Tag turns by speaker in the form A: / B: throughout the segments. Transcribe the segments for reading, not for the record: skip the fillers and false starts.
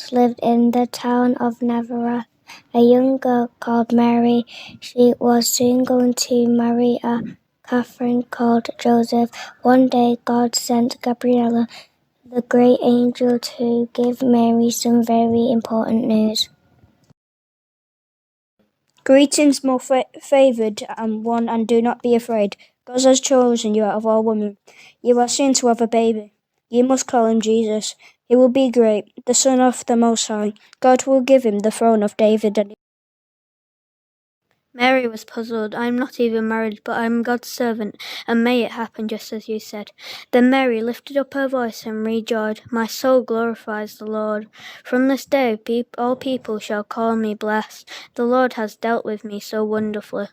A: once lived in the town of Nazareth a young girl called Mary. She was soon going to marry a Catherine called Joseph. One day God sent Gabriel, the great angel, to give Mary some very important news.
B: Greetings, more favoured one, and do not be afraid. God has chosen you out of all women. You are soon to have a baby. You must call him Jesus. He will be great, the Son of the Most High. God will give him the throne of David.
C: Mary was puzzled. I am not even married, but I am God's servant, and may it happen just as you said. Then Mary lifted up her voice and rejoiced. My soul glorifies the Lord. From this day all people shall call me blessed. The Lord has dealt with me so wonderfully.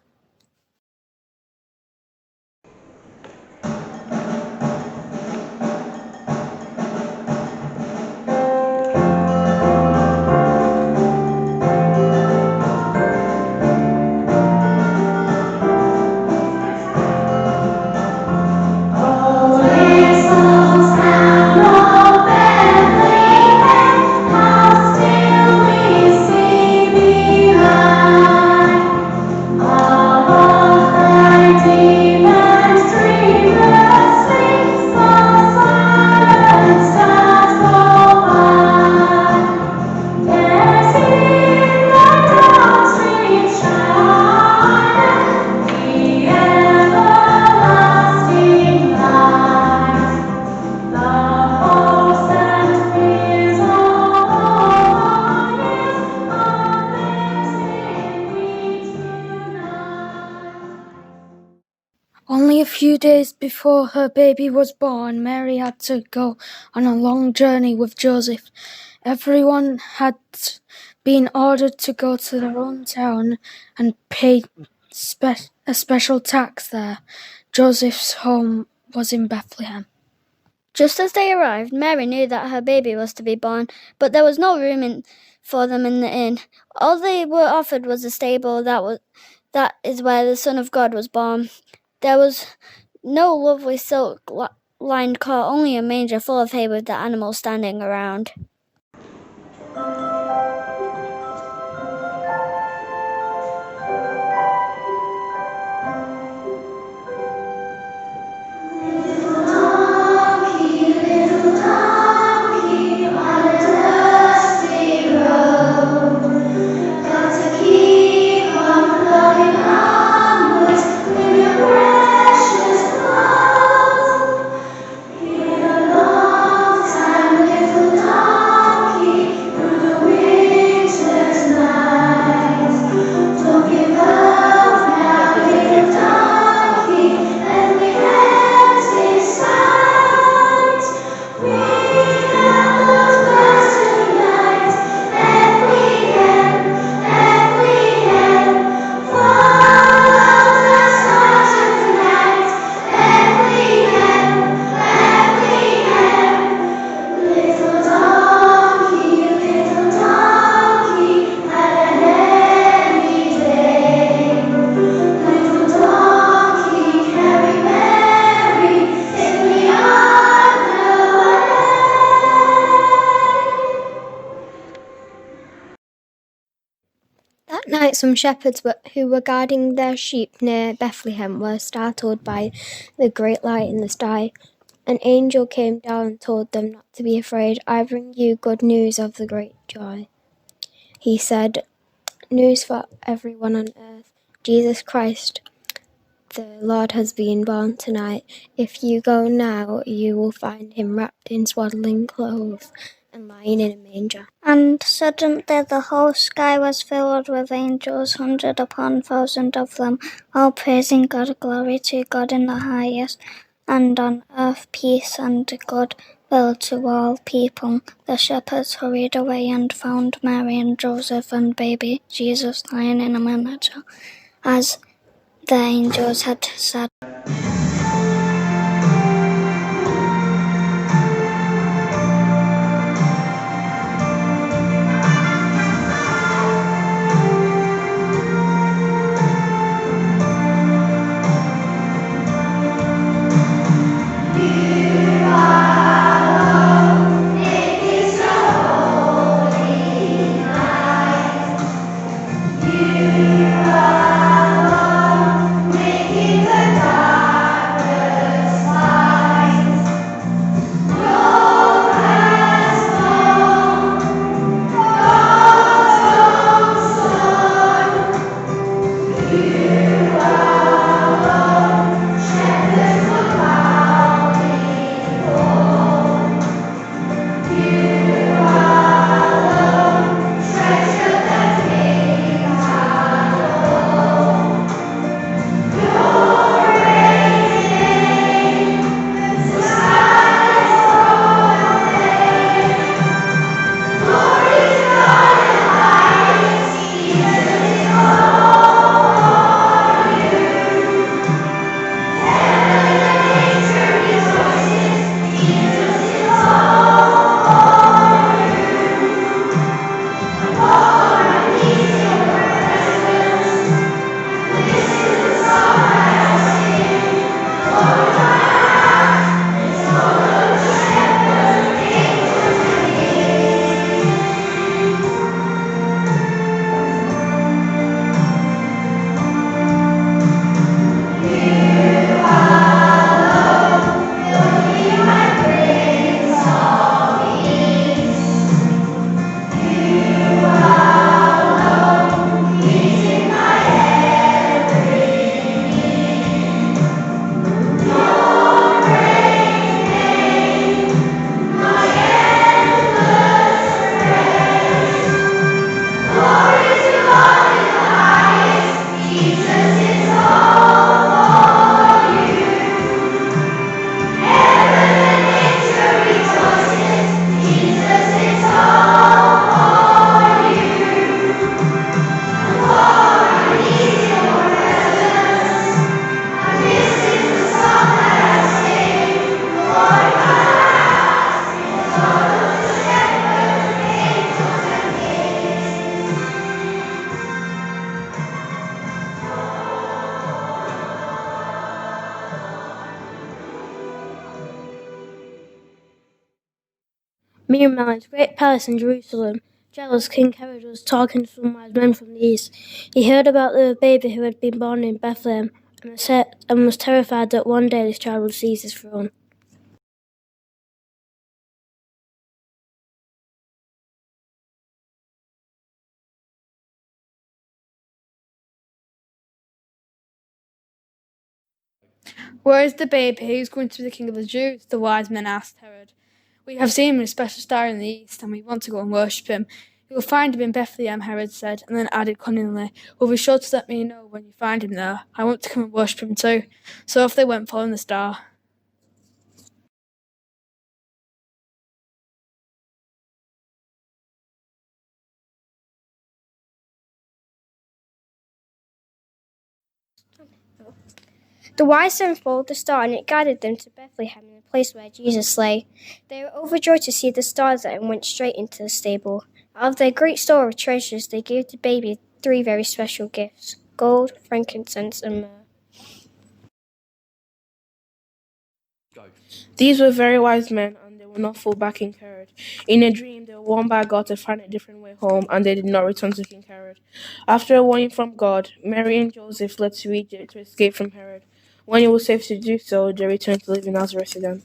D: Only a few days before her baby was born, Mary had to go on a long journey with Joseph. Everyone had been ordered to go to their own town and pay a special tax there. Joseph's home was in Bethlehem.
E: Just as they arrived, Mary knew that her baby was to be born, but there was no room for them in the inn. All they were offered was a stable. That is where the Son of God was born. There was no lovely silk-lined cot, only a manger full of hay with the animals standing around.
A: That night some shepherds who were guarding their sheep near Bethlehem were startled by the great light in the sky. An angel came down and told them not to be afraid. I bring you good news of the great joy. He said, news for everyone on earth. Jesus Christ, the Lord, has been born tonight. If you go now, you will find him wrapped in swaddling clothes and lying in a manger.
E: And suddenly the whole sky was filled with angels, 100 upon 1,000 of them, all praising God. Glory to God in the highest, and on earth peace and goodwill to all people. The shepherds hurried away and found Mary and Joseph and baby Jesus lying in a manger, as the angels had said.
C: Meanwhile, in the great palace in Jerusalem, jealous King Herod was talking to some wise men from the east. He heard about the baby who had been born in Bethlehem and was terrified that one day this child would seize his throne.
F: "Where is the baby? Who is going to be the king of the Jews?" the wise men asked Herod. "We have seen him in a special star in the east, and we want to go and worship him." "You will find him in Bethlehem," Herod said, and then added cunningly, "Will be sure to let me know when you find him there. I want to come and worship him too." So off they went, following the star.
B: The wise men followed the star, and it guided them to Bethlehem, in the place where Jesus lay. They were overjoyed to see the star there and went straight into the stable. Out of their great store of treasures, they gave the baby 3 very special gifts: gold, frankincense, and myrrh.
G: These were very wise men, and they were not fooled by King Herod. In a dream, they were warned by God to find a different way home, and they did not return to King Herod. After a warning from God, Mary and Joseph fled to Egypt to escape from Herod. When it was safe to do so, they returned to live in Nazareth again.